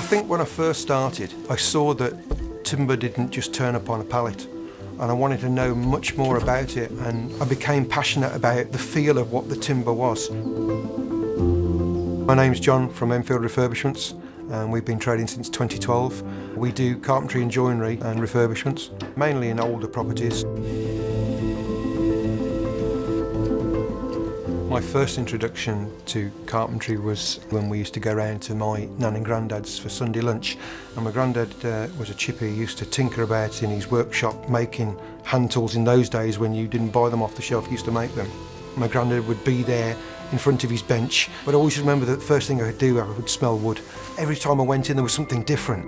think when I first started, I saw that timber didn't just turn up on a pallet, and I wanted to know much more about it, and I became passionate about the feel of what the timber was. My name's John from Enfield Refurbishments, and we've been trading since 2012. We do carpentry and joinery and refurbishments, mainly in older properties. My first introduction to carpentry was when we used to go round to my nan and granddad's for Sunday lunch, and my granddad was a chippy. He used to tinker about in his workshop making hand tools. In those days when you didn't buy them off the shelf, you used to make them. My granddad would be there in front of his bench, but I always remember that the first thing I could do, I would smell wood. Every time I went in there was something different.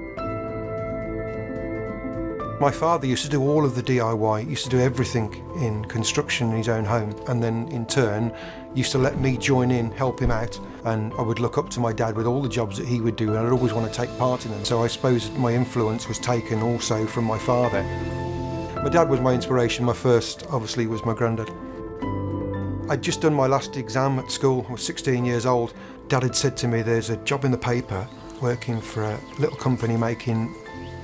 My father used to do all of the DIY, used to do everything in construction in his own home, and then in turn used to let me join in, help him out, and I would look up to my dad with all the jobs that he would do, and I'd always want to take part in them. So I suppose my influence was taken also from my father. My dad was my inspiration. My first, obviously, was my granddad. I'd just done my last exam at school. I was 16 years old. Dad had said to me, there's a job in the paper working for a little company making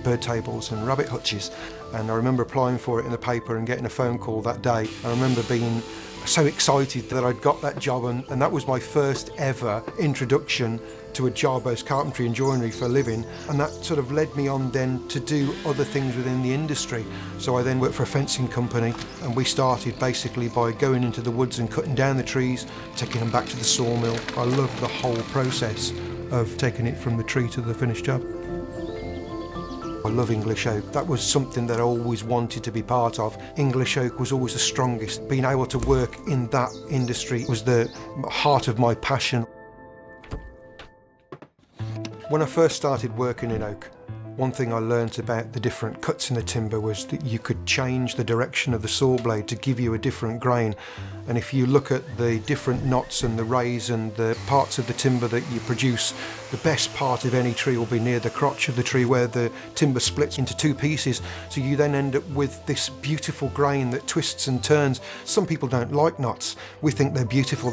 bird tables and rabbit hutches, and I remember applying for it in the paper and getting a phone call that day. I remember being so excited that I'd got that job, and that was my first ever introduction to a job as carpentry and joinery for a living, and that sort of led me on then to do other things within the industry. So I then worked for a fencing company, and we started basically by going into the woods and cutting down the trees, taking them back to the sawmill. I loved the whole process of taking it from the tree to the finished job. I love English oak. That was something that I always wanted to be part of. English oak was always the strongest. Being able to work in that industry was the heart of my passion. When I first started working in oak, one thing I learned about the different cuts in the timber was that you could change the direction of the saw blade to give you a different grain. And if you look at the different knots and the rays and the parts of the timber that you produce, the best part of any tree will be near the crotch of the tree where the timber splits into two pieces. So you then end up with this beautiful grain that twists and turns. Some people don't like knots. We think they're beautiful.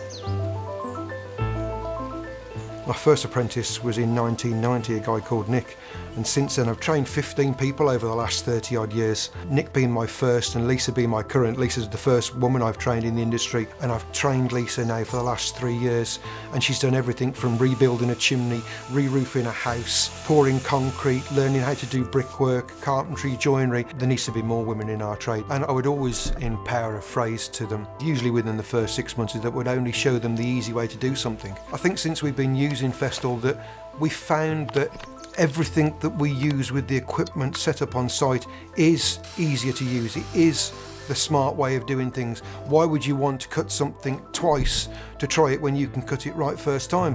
My first apprentice was in 1990, a guy called Nick, and since then I've trained 15 people over the last 30 odd years. Nick being my first and Lisa being my current. Lisa's the first woman I've trained in the industry, and I've trained Lisa now for the last 3 years, and she's done everything from rebuilding a chimney, re-roofing a house, pouring concrete, learning how to do brickwork, carpentry, joinery. There needs to be more women in our trade, and I would always empower a phrase to them, usually within the first 6 months, that would only show them the easy way to do something. I think since we've been using Festool that we found that everything that we use with the equipment set up on site is easier to use. It is the smart way of doing things. Why would you want to cut something twice to try it when you can cut it right first time?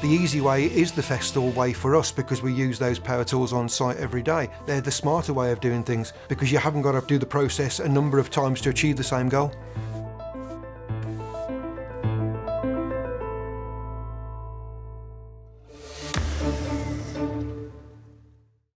The easy way is the Festool way for us because we use those power tools on site every day. They're the smarter way of doing things because you haven't got to do the process a number of times to achieve the same goal.